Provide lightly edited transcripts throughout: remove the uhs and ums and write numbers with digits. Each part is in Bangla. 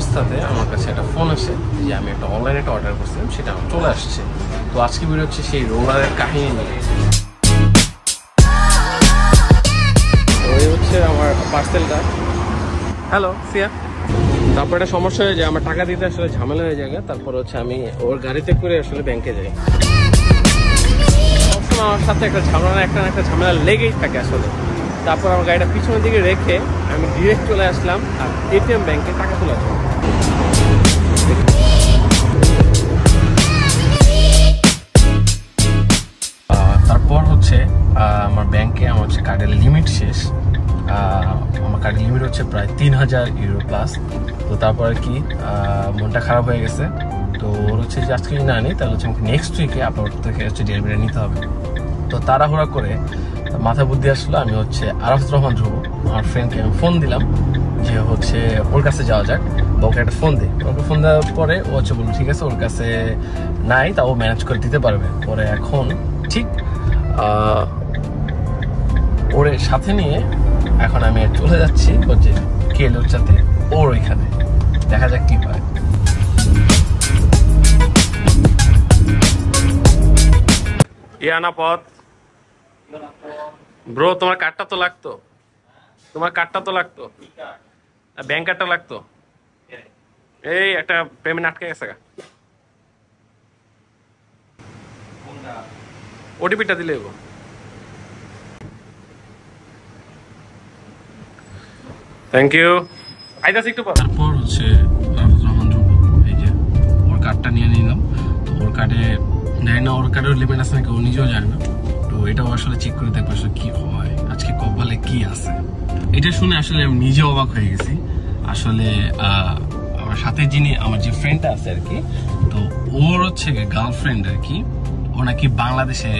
অবস্থাতে আমার কাছে একটা ফোন আসে যে আমি একটা অনলাইনে একটা অর্ডার করছিলাম, সেটা আমার চলে আসছে। তো আজকে ভিডিও হচ্ছে সেই রোলারের কাহিনী নিয়ে। ওই হচ্ছে আমার পার্সেলটা। হ্যালো সিয়া। তারপর একটা সমস্যা হয়ে যায়, আমার টাকা দিতে আসলে ঝামেলা হয়ে যায়। তারপর হচ্ছে আমি ওর গাড়িতে করে আসলে ব্যাংকে যাই। সবসময় আমার সাথে একটা ঝামেলা লেগেই থাকে আসলে। তারপর আমার গাড়িটা পিছনের দিকে রেখে আমি ডিরেক্ট চলে আসলাম আর এটিএম ব্যাংকে টাকা তোলার জন্য। তারপর হচ্ছে আমার ব্যাংকে আমার হচ্ছে কার্ডের লিমিট শেষ। আমার কার্ডের লিমিট হচ্ছে প্রায় 3000 ইউরো প্লাস। তো তারপরে কি মনটা খারাপ হয়ে গেছে। তো ওর হচ্ছে যে আজকে না নিই তাহলে হচ্ছে আমাকে নেক্সট উইকে আপনার থেকে হচ্ছে ডেলিভারি নিতে হবে। তো তাড়াহুড়া করে মাথা বুদ্ধি আসলো, আমি হচ্ছে আরাফাত রহমান ধ্রুব আমার ফ্রেন্ডকে আমি ফোন দিলাম যে হচ্ছে ওর কাছে যাওয়া যাক বা ওকে একটা ফোন দিই। ওকে ফোন দেওয়ার পরে ও হচ্ছে বললো ঠিক আছে, ওর কাছে নাই তাও ম্যানেজ করে দিতে পারবে। পরে এখন ঠিক ওর সাথে নিয়ে এখন আমি চলে যাচ্ছি হচ্ছে কেলোর সাথে ওর ওইখানে, দেখা যাক কি পায়। ইয়ানা পথ ব্রো, তোমার কার্ডটা তো লাগতো, ব্যাংক কার্ডটা লাগতো। এই একটা পেমেন্ট আটকে গেছে, ওটিপিটা দিলে থ্যাংক ইউ। আইতাছি একটু পর। তারপর হচ্ছে আরাফাত রহমান ধ্রুব এই যে ওর কার্ডটা নিয়ে নিলাম। তো ওর কার্ডে জানি না, ওর কার্ডের লিমিট আছে নাকি ও নিজেও জানে না। তো এটাও আসলে চেক করে দেখবো আসলে কি হয়, আজকে কপালে কি আছে। এটা শুনে আসলে আমি নিজে অবাক হয়ে গেছি। আসলে আমার সাথে যিনি আমার যে ফ্রেন্ডটা আছে আর কি, তো ওর হচ্ছে গার্লফ্রেন্ড আর কি, ও নাকি বাংলাদেশে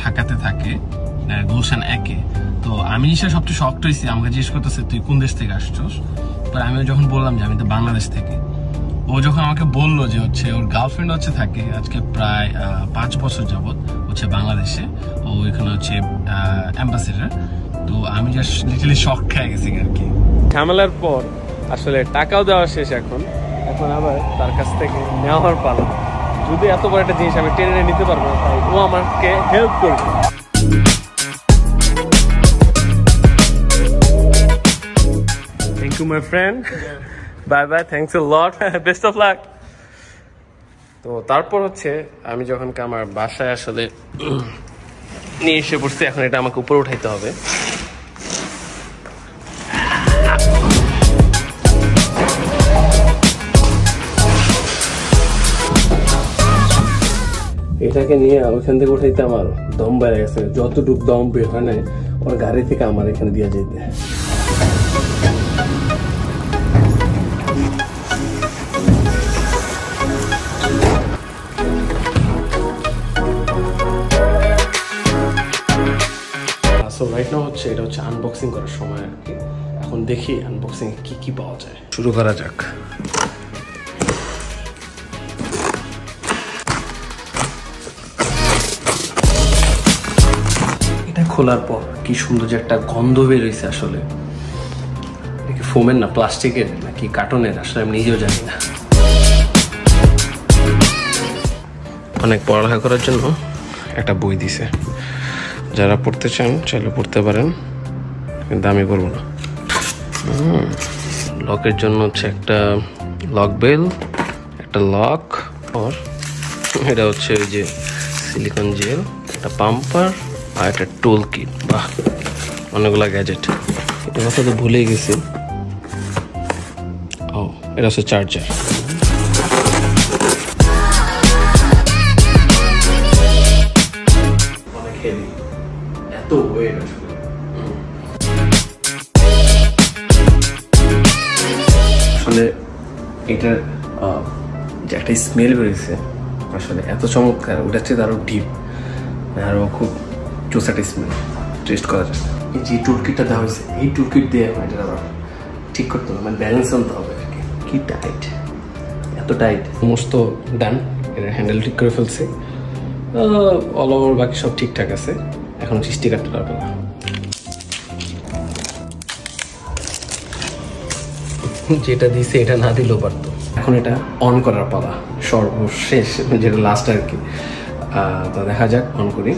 ঢাকাতে থাকে, গুলশান 1-এ। তো আমি নিশ্চয় সবচেয়ে শক্ট হয়েছি, আমাকে জিজ্ঞেস করতেছে তুই কোন দেশ থেকে আসছস। পরে আমি যখন বললাম যে আমি তো বাংলাদেশ থেকে, ও যখন আমাকে বললো যে হচ্ছে ওর গার্লফ্রেন্ড হচ্ছে থাকে আজকে প্রায় 5 বছর যাবত হচ্ছে বাংলাদেশে, ও এখানে হচ্ছে অ্যাম্বাসেডার। তো আমি জাস্ট লিটারলি শক খেয়ে গেছি আর কি। ঝামেলার পর আসলে টাকাও দেওয়া শেষ, এখন আবার তার কাছ থেকে নেওয়ার পালা। যদি এত বড় একটা জিনিস আমি টেনে নিতে পারবো না, তাই ও আমাকে হেল্প করবে। Thank you my friend, bye bye, thanks a lot, best of luck. তো তারপর হচ্ছে আমি যখন আমার বাসায় আসলে নিয়ে এসে পড়ছি, এখন এটা আমাকে উপরে উঠাইতে হবে। এটাকে নিয়ে ওইখান থেকে উঠাইতে আমার দম বেড়ে গেছে, যতটুকু দম বের হয় না ওর গাড়ি থেকে আমার এখানে দিয়ে যেতে। রাইট নাও হচ্ছে এটা হচ্ছে আনবক্সিং করার সময় আর কি। এখন দেখি আনবক্সিং কি কি পাওয়া যায়, শুরু করা যাক। এটা খোলার পর কি সুন্দর যে একটা গন্ধ বের হয়েছে। আসলে নাকি ফোমের না প্লাস্টিকের নাকি কার্টনের, আসলে আমি নিজেও জানি না। অনেক পড়ালেখা করার জন্য একটা বই দিছে, যারা পড়তে চান চাইলে পড়তে পারেন, কিন্তু আমি করবো না। লকের জন্য হচ্ছে একটা লক বেল, একটা লক, আর এটা হচ্ছে ওই যে সিলিকন জেল, একটা পাম্পার আর একটা টুল কিট। বাহ, অনেকগুলো গ্যাজেট। এটা কথা তো ভুলেই গেছি। ও, এটা হচ্ছে চার্জার। অনেক হেভি, এত ওয়েট আসলে। আসলে এটার যে একটা স্মেল বেরিয়েছে আসলে এত চমৎকার, ওটার চেয়ে আরো ডিপ, আরো খুব চোষাটা স্মেল। টেস্ট করা যায়। এই যে টুলকিটটা দেওয়া হয়েছে, এই টুলকিট দিয়ে এটা আবার ঠিক করতে হবে, মানে ব্যালেন্স আনতে হবে আর কি। কি টাইট, এত টাইট। সমস্ত ডান, এর হ্যান্ডেল ঠিক করে ফেলছি, অল ওভার বাকি সব ঠিকঠাক আছে। এখন স্টিকারটা পারবো না। যেটা দিছে এটা না দিলেও পারতো। এখন এটা অন করার পালা, সর্বশেষ যেটা লাস্ট আর কি। তো দেখা যাক, অন করি।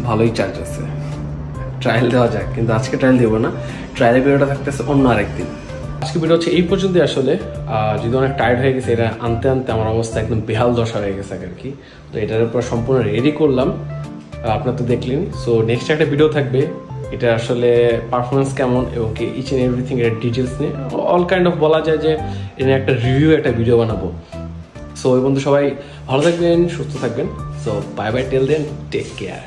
ভালোই চার্জ আছে, ট্রায়াল দেওয়া যাক। কিন্তু আজকে ট্রায়াল দেবো না, ট্রায়ালের ভিডিওটা থাকতেছে অন্য আরেকদিন। আজকে ভিডিও হচ্ছে এই পর্যন্তই আসলে। যদি অনেক টায়ার্ড হয়ে গেছে, এটা আনতে আনতে আমার অবস্থা একদম বেহাল দশা হয়ে গেছে আর কি। তো এটার উপর সম্পূর্ণ রেডি করলাম, আপনার তো দেখলেন। সো নেক্সট একটা ভিডিও থাকবে, এটা আসলে পারফরমেন্স কেমন এবং কি ইচ অ্যান্ড এভরিথিং এর ডিটেলস নিয়ে অল কাইন্ড অফ বলা যায় যে এটা একটা রিভিউ, একটা ভিডিও বানাবো। সো ওই বন্ধু সবাই ভালো থাকবেন, সুস্থ থাকবেন। সো বাই বাই, টেল দেন, টেক কেয়ার।